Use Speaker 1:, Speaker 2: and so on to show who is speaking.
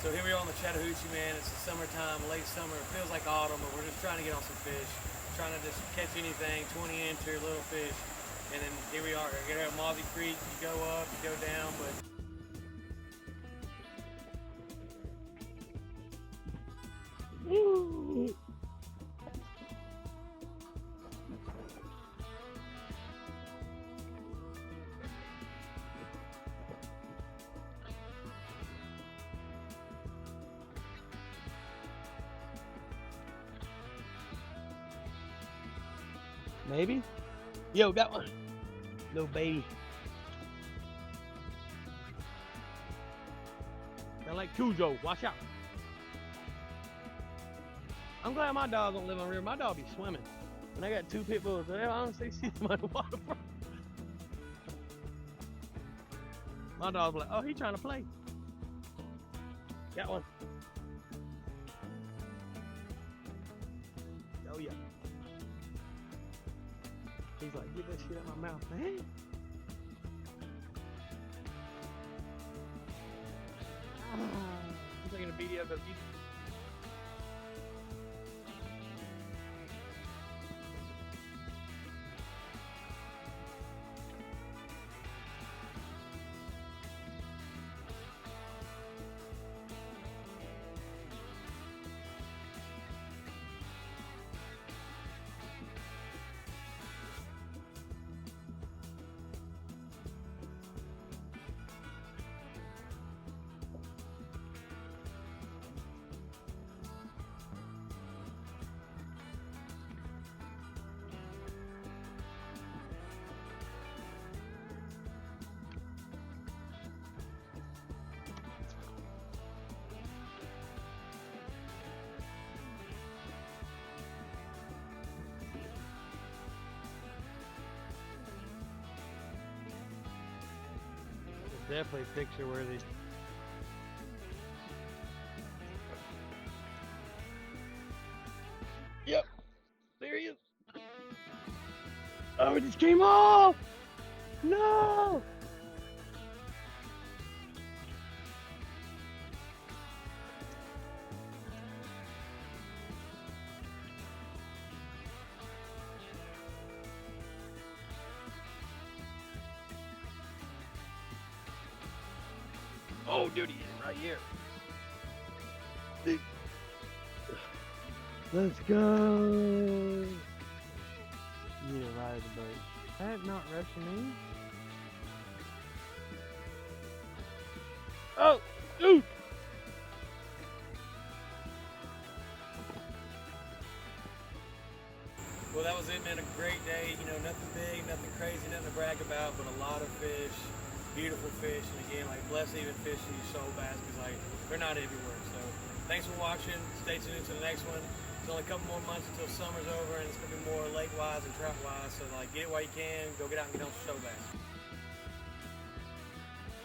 Speaker 1: So here we are on the Chattahoochee, man. It's the summertime, late summer. It feels like autumn, but we're just trying to get on some fish. Trying to just catch anything, 20-incher, little fish. And then here we are. We're at Mozzie Creek. You go up, you go down, but woo. Maybe? Yo, got one. Little baby. They're like Cujo. Watch out. I'm glad my dog don't live on the river. My dog be swimming. And I got two pit bulls. I honestly see them on the waterfront. My dog's like, oh, he trying to play. Got one. Oh, yeah. He's like, get that shit out my mouth, man. I'm taking a video of you. Definitely picture worthy. Yep, there he is. Oh, it just came off. No. Oh, dude, he is right here. Dude. Let's go. You need to ride the boat. That not rushing in. Oh, dude. Well, that was it, man. A great day. You know, nothing big, nothing crazy, nothing to brag about, but a lot of fish. Beautiful fish, and again, like bless even fish these shoal bass, because like they're not everywhere. So thanks for watching. Stay tuned to the next one. It's only a couple more months until summer's over, and it's gonna be more lake wise and trout wise. So like get it while you can. Go get out and get on some shoal bass.